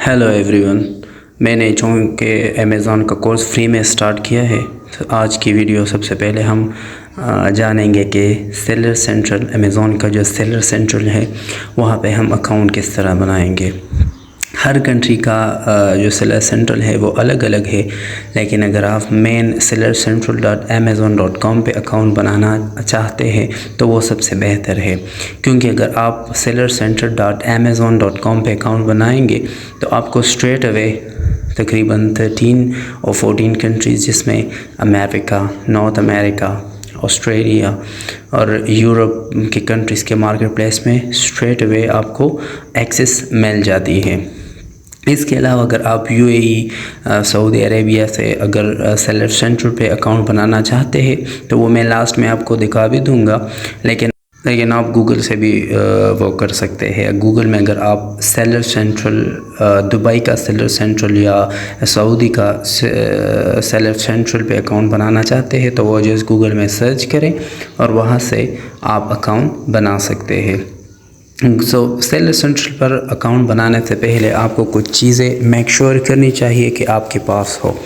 Hello everyone. मैंने चूँकि Amazon का कोर्स फ्री में स्टार्ट किया है, तो आज की वीडियो सबसे पहले हम जानेंगे कि सेलर सेंट्रल, अमेज़ॉन का जो सेलर सेंट्रल है वहाँ पे हम अकाउंट किस तरह बनाएंगे। हर कंट्री का जो सेलर सेंट्रल है वो अलग अलग है, लेकिन अगर आप मेन sellercentral.amazon.com पे अकाउंट बनाना चाहते हैं तो वो सबसे बेहतर है, क्योंकि अगर आप sellercentral.amazon.com पे अकाउंट बनाएंगे तो आपको स्ट्रेट अवे तकरीबन 13 और 14 कंट्रीज़, जिसमें अमेरिका, नॉर्थ अमेरिका, ऑस्ट्रेलिया और यूरोप की कंट्रीज़ के मार्केट प्लेस में स्ट्रेट अवे आपको एक्सेस मिल जाती है। इसके अलावा अगर आप यूएई, सऊदी अरेबिया से अगर सेलर सेंट्रल पे अकाउंट बनाना चाहते हैं तो वो मैं लास्ट में आपको दिखा भी दूंगा, लेकिन आप गूगल से भी वो कर सकते हैं। गूगल में अगर आप सेलर सेंट्रल, दुबई का सेलर सेंट्रल या सऊदी का सेलर सेंट्रल पे अकाउंट बनाना चाहते हैं तो वो जस्ट गूगल में सर्च करें और वहाँ से आप अकाउंट बना सकते हैं। सेलर सेंट्रल पर अकाउंट बनाने से पहले आपको कुछ चीज़ें मेक श्योर करनी चाहिए कि आपके पास हो।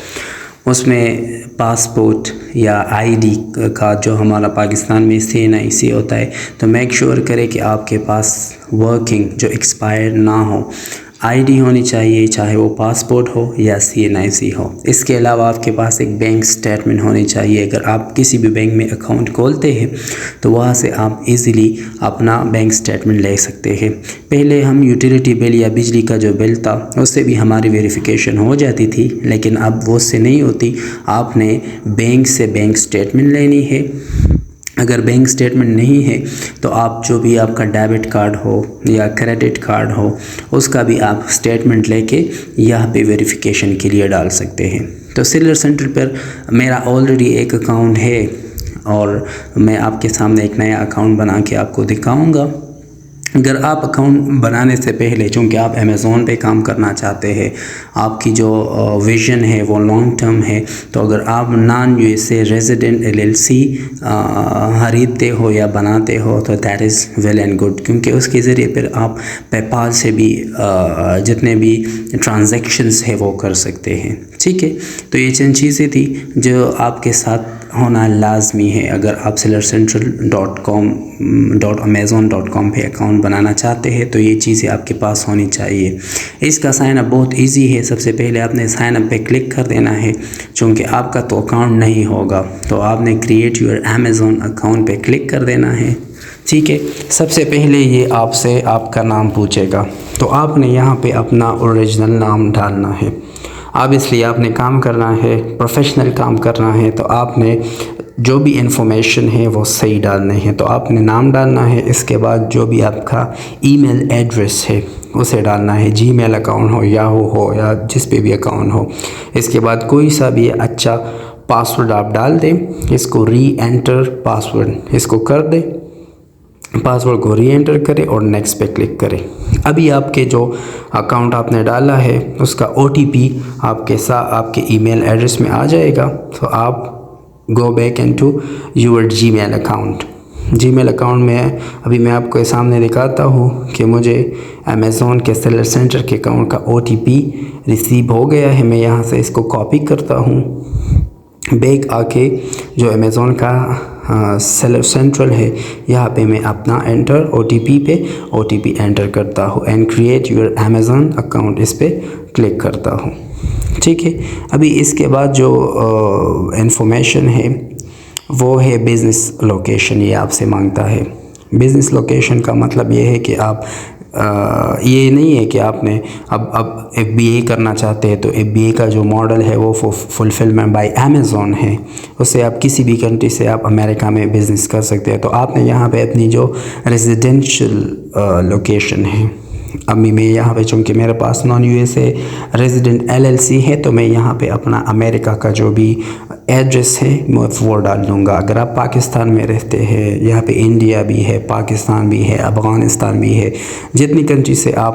उसमें पासपोर्ट या आईडी का, जो हमारा पाकिस्तान में CNIC होता है, तो मेक श्योर करें कि आपके पास वर्किंग जो एक्सपायर ना हो आईडी होनी चाहिए, चाहे वो पासपोर्ट हो या CNIC हो। इसके अलावा आपके पास एक बैंक स्टेटमेंट होनी चाहिए। अगर आप किसी भी बैंक में अकाउंट खोलते हैं तो वहाँ से आप इजीली अपना बैंक स्टेटमेंट ले सकते हैं। पहले हम यूटिलिटी बिल या बिजली का जो बिल था उससे भी हमारी वेरिफिकेशन हो जाती थी, लेकिन अब वो से नहीं होती। आपने बैंक से बैंक स्टेटमेंट लेनी है। अगर बैंक स्टेटमेंट नहीं है तो आप जो भी आपका डेबिट कार्ड हो या क्रेडिट कार्ड हो उसका भी आप स्टेटमेंट लेके यहाँ पे वेरिफिकेशन के लिए डाल सकते हैं। तो सेलर सेंट्रल पर मेरा ऑलरेडी एक अकाउंट है और मैं आपके सामने एक नया अकाउंट बना के आपको दिखाऊंगा। अगर आप अकाउंट बनाने से पहले, चूँकि आप अमेज़ॉन पे काम करना चाहते हैं, आपकी जो विज़न है वो लॉन्ग टर्म है, तो अगर आप नॉन USA रेजिडेंट LLC खरीदते हो या बनाते हो तो that is well and good, क्योंकि उसके ज़रिए फिर आप पेपाल से भी जितने भी ट्रांजैक्शंस है वो कर सकते हैं। ठीक है, तो ये चंद चीज़ें थी जो आपके साथ होना लाजमी है। अगर आप sellercentral.com.amazon.com पे अकाउंट बनाना चाहते हैं तो ये चीज़ें आपके पास होनी चाहिए। इसका साइन अप बहुत इजी है। सबसे पहले आपने साइन अप पे क्लिक कर देना है। चूँकि आपका तो अकाउंट नहीं होगा तो आपने क्रिएट योर अमेज़ॉन अकाउंट पे क्लिक कर देना है। ठीक है, सबसे पहले ये आपसे आपका नाम पूछेगा, तो आपने यहाँ पे अपना ओरिजिनल नाम डालना है। अब इसलिए आपने काम करना है, प्रोफेशनल काम करना है, तो आपने जो भी इंफॉर्मेशन है वो सही डालने हैं। तो आपने नाम डालना है, इसके बाद जो भी आपका ईमेल एड्रेस है उसे डालना है, जीमेल अकाउंट हो, याहू हो या जिस पे भी अकाउंट हो। इसके बाद कोई सा भी अच्छा पासवर्ड आप डाल दें। इसको री एंटर पासवर्ड इसको कर दें, पासवर्ड को री एंटर करें और नेक्स्ट पे क्लिक करें। अभी आपके जो अकाउंट आपने डाला है उसका OTP आपके ईमेल एड्रेस में आ जाएगा। तो आप go back into your Gmail account. Gmail account में अभी मैं आपको सामने दिखाता हूँ कि मुझे अमेज़ॉन के सेलर सेंटर के अकाउंट का OTP रिसीव हो गया है। मैं यहाँ से इसको कॉपी करता हूँ, बैक आके जो अमेज़ॉन का सेलर सेंट्रल है यहाँ पे मैं अपना एंटर OTP एंटर करता हूँ and create your Amazon account, इस पर क्लिक करता हूँ। ठीक है, अभी इसके बाद जो इंफॉर्मेशन है वो है बिज़नेस लोकेशन। ये आपसे मांगता है। बिज़नेस लोकेशन का मतलब ये है कि आप ये नहीं है कि आपने अब FBA करना चाहते हैं तो FBA का जो मॉडल है वो फुलफिलमेंट बाय अमेज़ॉन है। उससे आप किसी भी कंट्री से आप अमेरिका में बिज़नेस कर सकते हैं। तो आपने यहाँ पे अपनी जो रेजिडेंशियल लोकेशन है, अभी मैं यहाँ पे, चूँकि मेरे पास नॉन USA रेजिडेंट LLC है, तो मैं यहाँ पे अपना अमेरिका का जो भी एड्रेस है मैं वो डाल दूँगा। अगर आप पाकिस्तान में रहते हैं, यहाँ पे इंडिया भी है, पाकिस्तान भी है, अफ़गानिस्तान भी है, जितनी कंट्री से आप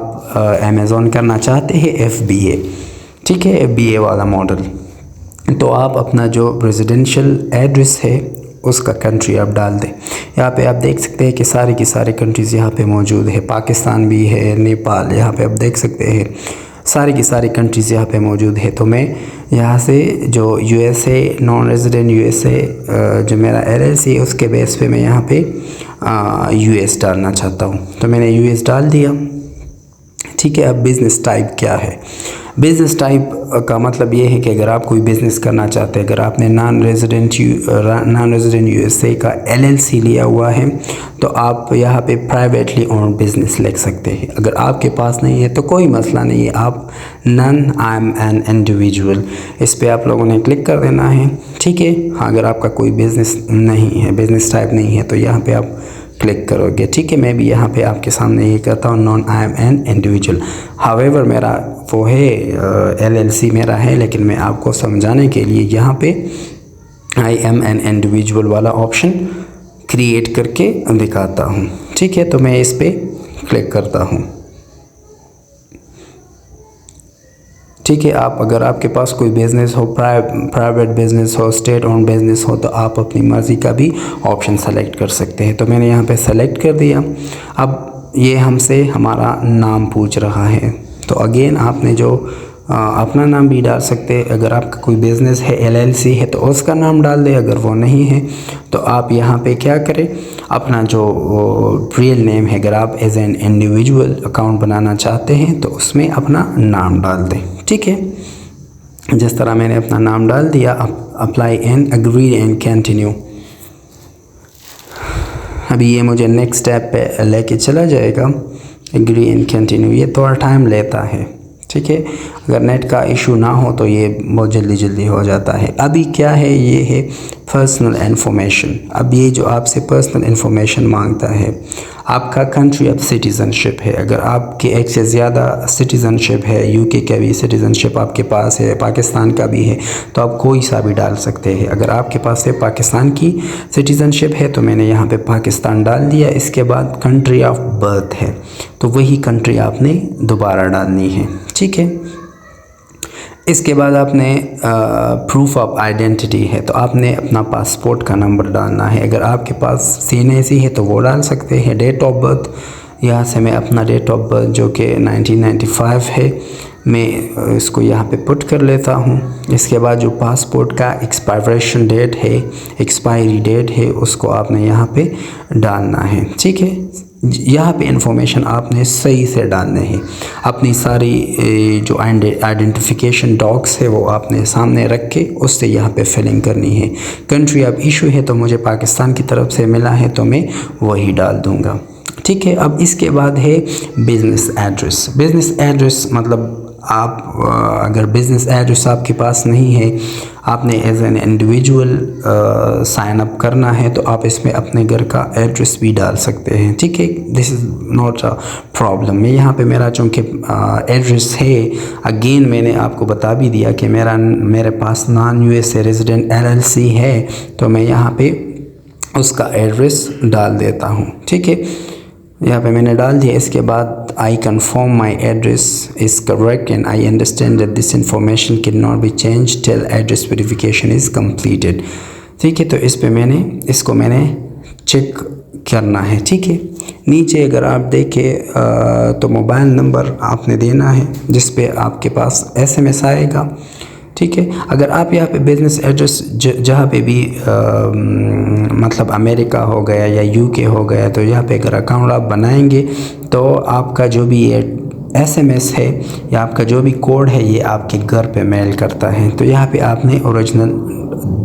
अमेज़ॉन करना चाहते हैं FBA, ठीक है, FBA वाला मॉडल, तो आप अपना जो रेजिडेंशियल एड्रेस है उसका कंट्री आप डाल दें। यहाँ पे आप देख सकते हैं कि सारी की सारी कंट्रीज़ यहाँ पे मौजूद है। पाकिस्तान भी है, नेपाल, यहाँ पे आप देख सकते हैं सारी की सारी कंट्रीज़ यहाँ पे मौजूद है। तो मैं यहाँ से जो यूएसए नॉन रेजिडेंट यूएसए जो मेरा एलएलसी है उसके बेस पे मैं यहाँ पे यूएस डालना चाहता हूँ। तो मैंने यूएस डाल दिया। ठीक है, अब बिज़नेस टाइप क्या है? बिज़नेस टाइप का मतलब ये है कि अगर आप कोई बिज़नेस करना चाहते हैं, अगर आपने नॉन रेजिडेंट यूएसए का एलएलसी लिया हुआ है तो आप यहाँ पे प्राइवेटली ओन्ड बिज़नेस लिख सकते हैं। अगर आपके पास नहीं है तो कोई मसला नहीं है, आप नन आई एम एन इंडिविजुअल इस पर आप लोगों ने क्लिक कर देना है। ठीक है, हाँ, अगर आपका कोई बिज़नेस नहीं है, बिज़नेस टाइप नहीं है तो यहाँ पर आप क्लिक करोगे। ठीक है, मैं भी यहाँ पे आपके सामने ये कहता हूँ non I am an individual. However मेरा वो है एलएलसी मेरा है, लेकिन मैं आपको समझाने के लिए यहाँ पे आई एम एन इंडिविजुअल वाला ऑप्शन क्रिएट करके दिखाता हूँ। ठीक है, तो मैं इस पर क्लिक करता हूँ। ठीक है, आप अगर आपके पास कोई बिज़नेस हो, प्राइवेट बिज़नेस हो, स्टेट ओन बिज़नेस हो, तो आप अपनी मर्ज़ी का भी ऑप्शन सेलेक्ट कर सकते हैं। तो मैंने यहाँ पे सेलेक्ट कर दिया। अब ये हमसे हमारा नाम पूछ रहा है, तो अगेन आपने जो अपना नाम भी डाल सकते हैं। अगर आपका कोई बिज़नेस है, एलएलसी है, तो उसका नाम डाल दे। अगर वो नहीं है तो आप यहाँ पे क्या करें, अपना जो रियल नेम है, अगर आप एज एन इंडिविजुअल अकाउंट बनाना चाहते हैं तो उसमें अपना नाम डाल दें। ठीक है, जिस तरह मैंने अपना नाम डाल दिया। Apply and agree and continue. अभी ये मुझे नेक्स्ट स्टेप पे लेके चला जाएगा। एग्री एंड कंटिन्यू, ये थोड़ा टाइम लेता है। ठीक है, अगर नेट का इशू ना हो तो ये बहुत जल्दी हो जाता है। अभी क्या है, ये है पर्सनल इन्फॉर्मेशन। अब ये जो आपसे पर्सनल इन्फॉर्मेशन मांगता है, आपका कंट्री ऑफ सिटीज़नशिप है। अगर आपके एक से ज़्यादा सिटीज़नशिप है, यूके का भी सिटीज़नशिप आपके पास है, पाकिस्तान का भी है, तो आप कोई सा भी डाल सकते हैं। अगर आपके पास है पाकिस्तान की सिटीज़नशिप है तो मैंने यहाँ पे पाकिस्तान डाल दिया। इसके बाद कंट्री ऑफ बर्थ है तो वही कंट्री आपने दोबारा डालनी है। ठीक है, इसके बाद आपने प्रूफ ऑफ आइडेंटिटी है तो आपने अपना पासपोर्ट का नंबर डालना है। अगर आपके पास CNAC है तो वो डाल सकते हैं। डेट ऑफ बर्थ, यहाँ से मैं अपना डेट ऑफ बर्थ जो कि 1995 है, मैं इसको यहाँ पे पुट कर लेता हूँ। इसके बाद जो पासपोर्ट का एक्सपायरेशन डेट है, एक्सपायरी डेट है, उसको आपने यहाँ पे डालना है। ठीक है, यहाँ पे इंफॉर्मेशन आपने सही से डालने हैं। अपनी सारी जो आइडेंटिफिकेशन डॉक्स है वो आपने सामने रख के उससे यहाँ पे फिलिंग करनी है। कंट्री ऑफ इशू है तो मुझे पाकिस्तान की तरफ से मिला है तो मैं वही डाल दूँगा। ठीक है, अब इसके बाद है बिज़नेस एड्रेस। बिज़नेस एड्रेस मतलब आप अगर बिज़नेस एड्रेस आपके पास नहीं है, आपने as an individual sign up करना है तो आप इसमें अपने घर का एड्रेस भी डाल सकते हैं। ठीक है, this is not a problem. मैं यहाँ पे मेरा चूँकि एड्रेस है, अगेन मैंने आपको बता भी दिया कि मेरे पास नॉन यूएसए रेजिडेंट LLC है तो मैं यहाँ पे उसका एड्रेस डाल देता हूँ। ठीक है, यहाँ पे मैंने डाल दिया। इसके बाद I confirm my address is correct and I understand that this information can not be change till address verification is completed. ठीक है, तो इस पे इसको मैंने चेक करना है। ठीक है, नीचे अगर आप देखें तो मोबाइल नंबर आपने देना है जिस पे आपके पास SMS आएगा। ठीक है, अगर आप यहाँ पे बिज़नेस एड्रेस जहाँ पे भी मतलब अमेरिका हो गया या UK हो गया, तो यहाँ पे अगर अकाउंट आप बनाएंगे तो आपका जो भी ये SMS है या आपका जो भी कोड है ये आपके घर पे मेल करता है। तो यहाँ पे आपने ओरिजिनल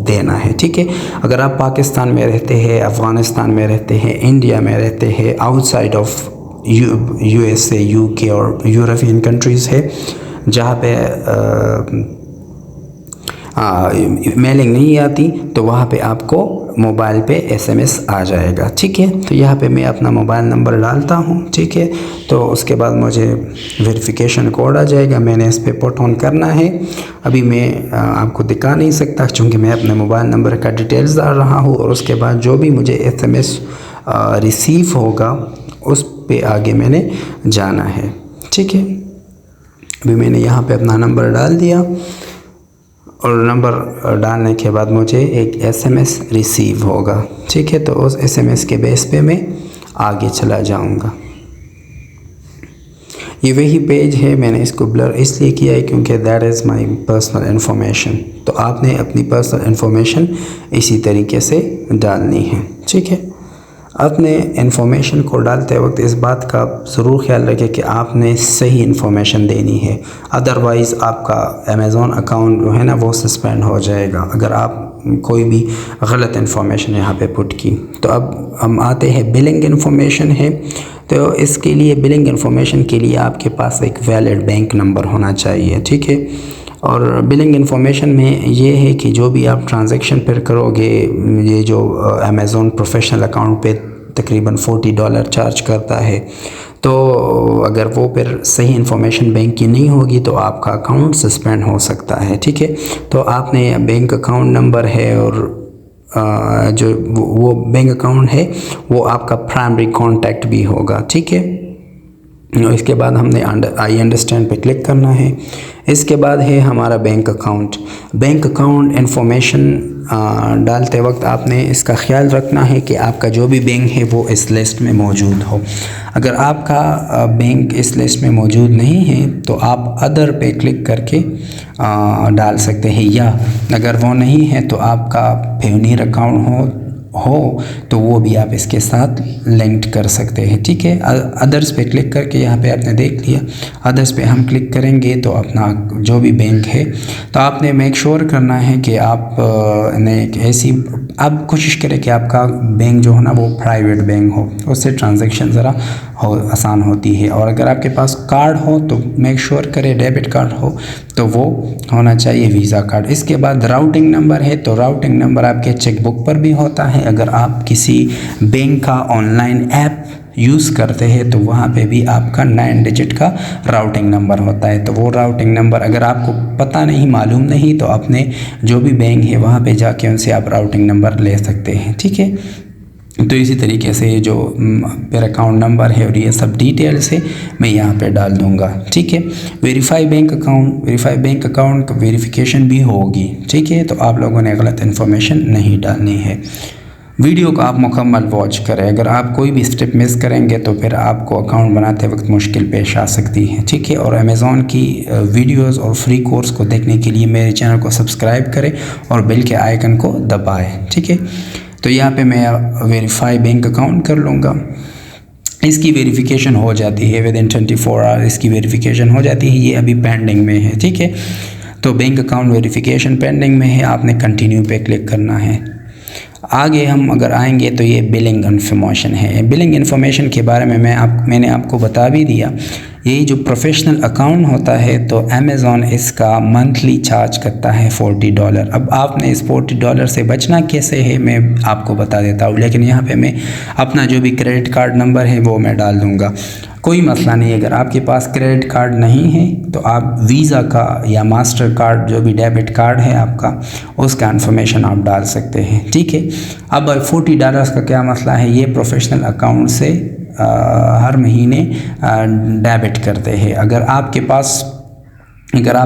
देना है। ठीक है, अगर आप पाकिस्तान में रहते हैं, अफ़गानिस्तान में रहते हैं, इंडिया में रहते हैं, आउटसाइड ऑफ USA, UK और यूरोपियन कंट्रीज़ है जहाँ पे मेलिंग नहीं आती, तो वहाँ पे आपको मोबाइल पे SMS आ जाएगा। ठीक है, तो यहाँ पे मैं अपना मोबाइल नंबर डालता हूँ। ठीक है, तो उसके बाद मुझे वेरिफिकेशन कोड आ जाएगा, मैंने इस पे पुट ऑन करना है। अभी मैं आपको दिखा नहीं सकता क्योंकि मैं अपने मोबाइल नंबर का डिटेल्स डाल रहा हूँ, और उसके बाद जो भी मुझे SMS रिसीव होगा उस पे आगे मैंने जाना है। ठीक है, अभी मैंने यहाँ पे अपना नंबर डाल दिया और नंबर डालने के बाद मुझे एक SMS रिसीव होगा। ठीक है, तो उस SMS के बेस पे मैं आगे चला जाऊंगा। ये वही पेज है, मैंने इसको ब्लर इसलिए किया है क्योंकि that is my personal information. तो आपने अपनी पर्सनल इन्फॉर्मेशन इसी तरीके से डालनी है, ठीक है। अपने इन्फॉर्मेशन को डालते वक्त इस बात का ज़रूर ख्याल रखें कि आपने सही इन्फॉर्मेशन देनी है, अदरवाइज़ आपका अमेज़ॉन अकाउंट जो है ना वो सस्पेंड हो जाएगा अगर आप कोई भी गलत इन्फॉर्मेशन यहाँ पे पुट की। तो अब हम आते हैं बिलिंग इन्फॉर्मेशन है। तो इसके लिए बिलिंग इन्फॉर्मेशन के लिए आपके पास एक वैलिड बैंक नंबर होना चाहिए, ठीक है। और बिलिंग इन्फॉर्मेशन में ये है कि जो भी आप ट्रांजैक्शन पर करोगे, ये जो अमेज़ॉन प्रोफेशनल अकाउंट पे तकरीबन $40 चार्ज करता है, तो अगर वो फिर सही इन्फॉर्मेशन बैंक की नहीं होगी तो आपका अकाउंट सस्पेंड हो सकता है, ठीक है। तो आपने बैंक अकाउंट नंबर है और जो वो बैंक अकाउंट है वो आपका प्राइमरी कॉन्टैक्ट भी होगा, ठीक है। इसके बाद हमने आई अंडरस्टैंड पे क्लिक करना है। इसके बाद है हमारा bank account. Bank account information डालते वक्त आपने इसका ख्याल रखना है कि आपका जो भी बैंक है वो इस लिस्ट में मौजूद हो। अगर आपका बैंक इस लिस्ट में मौजूद नहीं है तो आप अदर पे क्लिक करके डाल सकते हैं, या अगर वो नहीं है तो आपका पेयोनियर अकाउंट हो तो वो भी आप इसके साथ लिंक्ड कर सकते हैं, ठीक है। अदर्स पे क्लिक करके यहाँ पे आपने देख लिया, अदर्स पे हम क्लिक करेंगे तो अपना जो भी बैंक है, तो आपने मेक श्योर करना है कि आप ने एक ऐसी आप कोशिश करें कि आपका बैंक जो है ना वो प्राइवेट बैंक हो, उससे ट्रांजैक्शन ज़रा आसान होती है। और अगर आपके पास कार्ड हो तो मेक श्योर करें डेबिट कार्ड हो तो वो होना चाहिए वीज़ा कार्ड। इसके बाद राउटिंग नंबर है, तो राउटिंग नंबर आपके चेकबुक पर भी होता है। अगर आप किसी बैंक का ऑनलाइन ऐप यूज़ करते हैं तो वहाँ पे भी आपका 9 डिजिट का राउटिंग नंबर होता है। तो वो राउटिंग नंबर अगर आपको पता नहीं, मालूम नहीं, तो अपने जो भी बैंक है वहाँ पे जाके उनसे आप राउटिंग नंबर ले सकते हैं, ठीक है। तो इसी तरीके से जो मेरा अकाउंट नंबर है और ये सब डिटेल से मैं यहाँ पे डाल दूँगा, ठीक है। वेरीफाई बैंक अकाउंट का वेरिफिकेशन भी होगी, ठीक है। तो आप लोगों ने गलत इन्फॉर्मेशन नहीं डालनी है। वीडियो को आप मुकम्मल वॉच करें, अगर आप कोई भी स्टेप मिस करेंगे तो फिर आपको अकाउंट बनाते वक्त मुश्किल पेश आ सकती है, ठीक है। और अमेज़ॉन की वीडियोस और फ्री कोर्स को देखने के लिए मेरे चैनल को सब्सक्राइब करें और बेल के आइकन को दबाएं, ठीक है। तो यहाँ पे मैं वेरीफाई बैंक अकाउंट कर लूँगा। इसकी वेरिफिकेशन हो जाती है विद इन 24 आवर, इसकी वेरिफिकेशन हो जाती है, ये अभी पेंडिंग में है, ठीक है। तो बैंक अकाउंट वेरिफिकेशन पेंडिंग में है, आपने कंटिन्यू पे क्लिक करना है। आगे हम अगर आएंगे तो ये बिलिंग इन्फॉर्मेशन है। बिलिंग इन्फॉर्मेशन के बारे में मैंने आपको बता भी दिया। यही जो प्रोफेशनल अकाउंट होता है तो अमेज़ॉन इसका मंथली चार्ज करता है $40। अब आपने इस $40 से बचना कैसे है मैं आपको बता देता हूँ, लेकिन यहाँ पे मैं अपना जो भी क्रेडिट कार्ड नंबर है वो मैं डाल दूँगा, कोई मसला नहीं। अगर आपके पास क्रेडिट कार्ड नहीं है तो आप वीज़ा का या मास्टर कार्ड जो भी डेबिट कार्ड है आपका, उसका इन्फॉर्मेशन आप डाल सकते हैं, ठीक है। अब $40 का क्या मसला है, ये प्रोफेशनल अकाउंट से हर महीने डेबिट करते हैं। अगर आप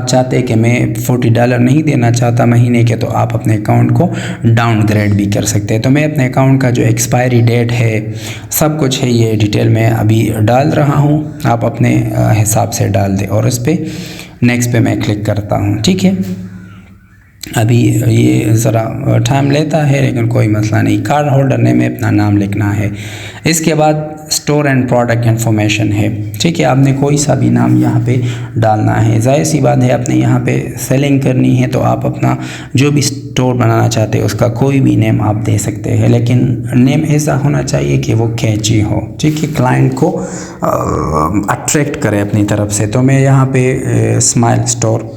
चाहते हैं कि मैं $40 नहीं देना चाहता महीने के, तो आप अपने अकाउंट को डाउनग्रेड भी कर सकते हैं। तो मैं अपने अकाउंट का जो एक्सपायरी डेट है सब कुछ है, ये डिटेल मैं अभी डाल रहा हूँ, आप अपने हिसाब से डाल दें। और इस पर नेक्स्ट पे मैं क्लिक करता हूँ, ठीक है। अभी ये ज़रा टाइम लेता है लेकिन कोई मसला नहीं। कार्ड होल्डर ने में अपना नाम लिखना है। इसके बाद स्टोर एंड प्रोडक्ट इन्फॉर्मेशन है, ठीक है। आपने कोई सा भी नाम यहाँ पे डालना है। जाहिर सी बात है आपने यहाँ पे सेलिंग करनी है तो आप अपना जो भी स्टोर बनाना चाहते हैं उसका कोई भी नेम आप दे सकते हैं, लेकिन नेम ऐसा होना चाहिए कि वो कैची हो, ठीक है, क्लाइंट को अट्रैक्ट करे अपनी तरफ से। तो मैं यहाँ पे स्माइल स्टोर,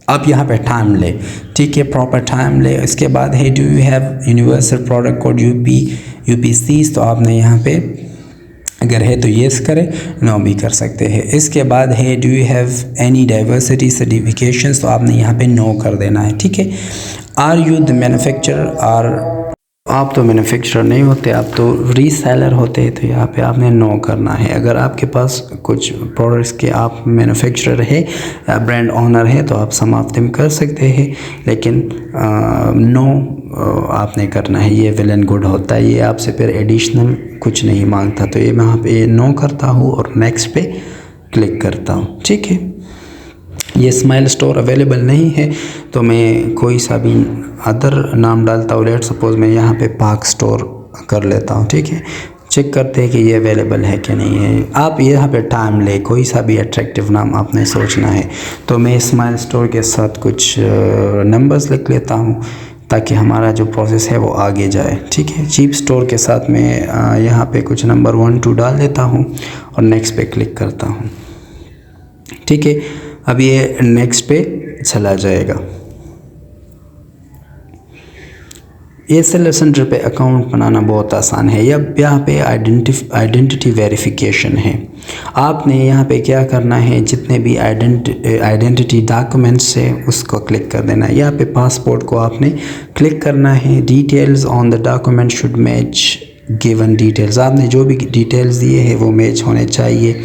आप यहाँ पे टाइम ले, ठीक है, प्रॉपर टाइम ले। इसके बाद है do you have universal product code UPC, तो आपने यहाँ पे अगर है तो येस करें, नो भी कर सकते हैं। इसके बाद है do you have any diversity certifications, तो आपने यहाँ पे नो कर देना है, ठीक है। आर यू द मैन्युफैक्चरर, आप तो मैन्युफैक्चरर नहीं होते, आप तो रीसेलर होते हैं, तो यहाँ पे आपने नो करना है। अगर आपके पास कुछ प्रोडक्ट्स के आप मैन्युफैक्चरर है या ब्रांड ओनर है तो आप सम ऑफ देम कर सकते हैं, लेकिन नो आपने करना है। ये वेल एंड गुड होता है, ये आपसे फिर एडिशनल कुछ नहीं मांगता। तो ये मैं यहाँ पे नो करता हूँ और नेक्स्ट पे क्लिक करता हूँ। ठीक है, ये स्माइल स्टोर अवेलेबल नहीं है तो मैं कोई सा भी अदर नाम डालता हूँ। लेट सपोज मैं यहाँ पे पाक स्टोर कर लेता हूँ। ठीक है, चेक करते हैं कि ये अवेलेबल है कि नहीं है। आप यहाँ पे टाइम ले, कोई सा भी अट्रैक्टिव नाम आपने सोचना है। तो मैं स्माइल स्टोर के साथ कुछ नंबर्स लिख लेता हूँ ताकि हमारा जो प्रोसेस है वो आगे जाए। ठीक है, चीप स्टोर के साथ मैं यहाँ पे कुछ नंबर 1 2 डाल देता हूँ और नेक्स्ट पे क्लिक करता हूँ। ठीक है, अब ये नेक्स्ट पे चला जाएगा। ये सेलर सेंटर पे अकाउंट बनाना बहुत आसान है। अब यहाँ पे आइडेंटिटी वेरिफिकेशन है। आपने यहाँ पे क्या करना है, जितने भी आइडेंटिटी डॉक्यूमेंट्स है उसको क्लिक कर देना है। यहाँ पे पासपोर्ट को आपने क्लिक करना है। Details on the document should match given details, आपने जो भी डिटेल्स दिए हैं वो मैच होने चाहिए।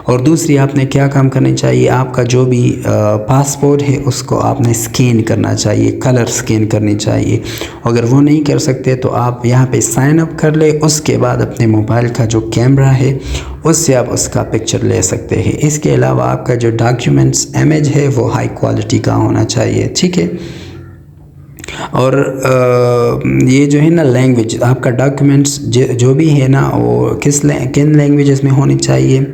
और दूसरी आपने क्या काम करनी चाहिए, आपका जो भी पासपोर्ट है उसको आपने स्कैन करना चाहिए, कलर स्कैन करनी चाहिए। अगर वो नहीं कर सकते तो आप यहाँ पे साइन अप कर ले, उसके बाद अपने मोबाइल का जो कैमरा है उससे आप उसका पिक्चर ले सकते हैं। इसके अलावा आपका जो डॉक्यूमेंट्स इमेज है वो हाई क्वालिटी का होना चाहिए। ठीक है, और ये जो है ना लैंग्वेज, आपका डॉक्यूमेंट्स जो भी है ना वो किन लैंग्वेजेस में होनी चाहिए।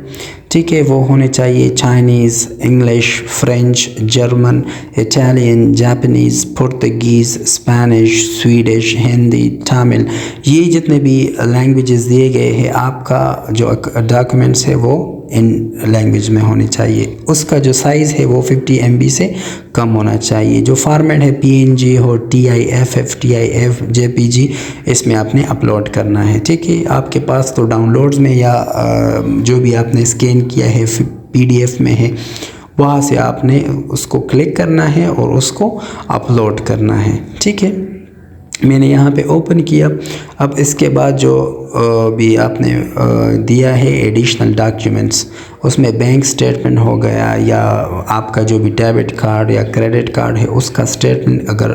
ठीक है, वो होने चाहिए Chinese, English, French, German, Italian, Japanese, Portuguese, Spanish, Swedish, Hindi, Tamil. ये जितने भी लैंग्वेजेस दिए गए हैं, आपका जो डॉक्यूमेंट्स है वो इन लैंग्वेज में होनी चाहिए। उसका जो साइज़ है वो 50 MB से कम होना चाहिए। जो फॉर्मेट है PNG हो, TIFF, TIF, JPG, इसमें आपने अपलोड करना है। ठीक है, आपके पास तो डाउनलोड्स में या जो भी आपने स्कैन किया है PDF में है, वहाँ से आपने उसको क्लिक करना है और उसको अपलोड करना है। ठीक है, मैंने यहाँ पे ओपन किया। अब इसके बाद जो भी आपने दिया है एडिशनल डॉक्यूमेंट्स, उसमें बैंक स्टेटमेंट हो गया या आपका जो भी डेबिट कार्ड या क्रेडिट कार्ड है उसका स्टेटमेंट अगर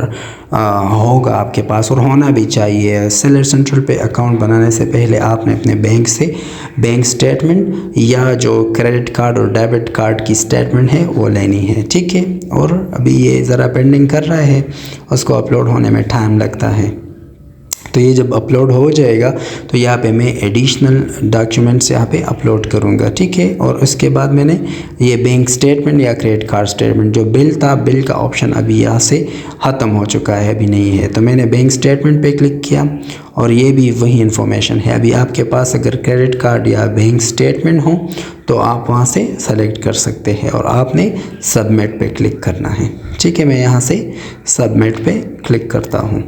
होगा आपके पास, और होना भी चाहिए। सेलर सेंट्रल पे अकाउंट बनाने से पहले आपने अपने बैंक से बैंक स्टेटमेंट या जो क्रेडिट कार्ड और डेबिट कार्ड की स्टेटमेंट है वो लेनी है। ठीक है, और अभी ये ज़रा पेंडिंग कर रहा है, उसको अपलोड होने में टाइम लगता है। तो ये जब अपलोड हो जाएगा तो यहाँ पे मैं एडिशनल डॉक्यूमेंट्स यहाँ पे अपलोड करूँगा। ठीक है, और उसके बाद मैंने ये बैंक स्टेटमेंट या क्रेडिट कार्ड स्टेटमेंट, जो बिल था, बिल का ऑप्शन अभी यहाँ से ख़त्म हो चुका है, अभी नहीं है। तो मैंने बैंक स्टेटमेंट पे क्लिक किया और ये भी वही इन्फॉर्मेशन है। अभी आपके पास अगर क्रेडिट कार्ड या बैंक स्टेटमेंट हो तो आप वहाँ से सेलेक्ट कर सकते हैं और आपने सबमिट पे क्लिक करना है। ठीक है, मैं यहाँ से सबमिट पे क्लिक करता हूँ।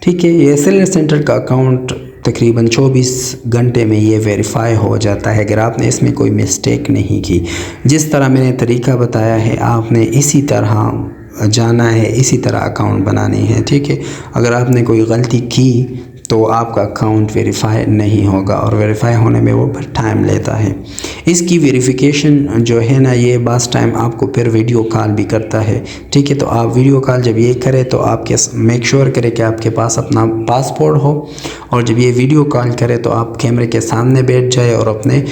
ठीक है, ये सेलर सेंटर का अकाउंट तकरीबन 24 घंटे में ये वेरीफाई हो जाता है अगर आपने इसमें कोई मिस्टेक नहीं की। जिस तरह मैंने तरीका बताया है आपने इसी तरह जाना है, इसी तरह अकाउंट बनानी है। ठीक है, अगर आपने कोई गलती की तो आपका अकाउंट वेरीफाई नहीं होगा और वेरीफाई होने में वो टाइम लेता है। इसकी वेरिफिकेशन जो है ना, ये बास टाइम आपको फिर वीडियो कॉल भी करता है। ठीक है, तो आप वीडियो कॉल जब ये करें तो आपके मेक श्योर करें कि आपके पास अपना पासपोर्ट हो, और जब ये वीडियो कॉल करें तो आप कैमरे के सामने बैठ जाए और अपने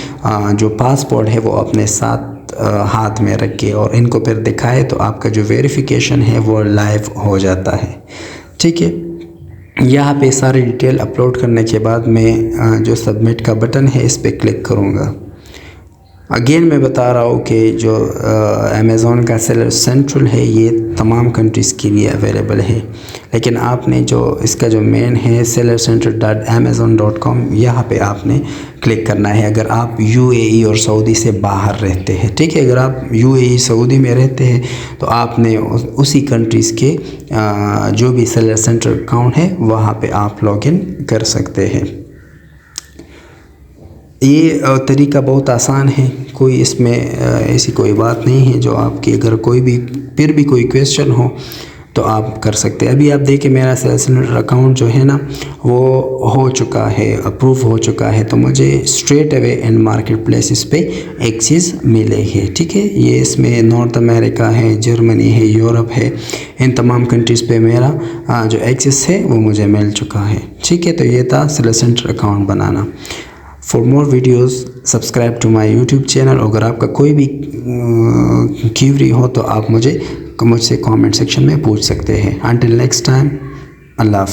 जो पासपोर्ट है वो अपने साथ हाथ में रख के और इनको फिर दिखाए तो आपका जो वेरिफिकेशन है वो लाइव हो जाता है। ठीक है, यहाँ पे सारी डिटेल अपलोड करने के बाद मैं जो सबमिट का बटन है इस पर क्लिक करूँगा। अगेन मैं बता रहा हूँ कि जो अमेज़ॉन का सेलर सेंट्रल है ये तमाम कंट्रीज़ के लिए अवेलेबल है, लेकिन आपने जो इसका जो मेन है sellercentral.amazon.com, यहाँ पे आपने क्लिक करना है अगर आप UAE और सऊदी से बाहर रहते हैं। ठीक है, अगर आप UAE सऊदी में रहते हैं तो आपने उसी कंट्रीज़ के जो भी सेलर सेंट्रल अकाउंट है वहाँ पे आप लॉगिन कर सकते हैं। ये तरीका बहुत आसान है, कोई इसमें ऐसी कोई बात नहीं है जो आपकी अगर कोई भी फिर भी कोई क्वेश्चन हो तो आप कर सकते हैं। अभी आप देखिए मेरा सेलर सेंट्रल अकाउंट जो है ना वो हो चुका है, अप्रूव हो चुका है, तो मुझे straight away in market places पे एक्सेस मिले है। ठीक है, ये इसमें नॉर्थ अमेरिका है, जर्मनी है, यूरोप है, इन तमाम कंट्रीज़ पे मेरा जो एक्सेस है वो मुझे मिल चुका है। ठीक है, तो ये था सेलर सेंट्रल अकाउंट बनाना। For more videos subscribe to my YouTube channel. अगर आपका कोई भी क्यूरी हो तो आप मुझसे कमेंट सेक्शन में पूछ सकते हैं। अंटिल नेक्स्ट टाइम, अल्लाह हाफ़िज़।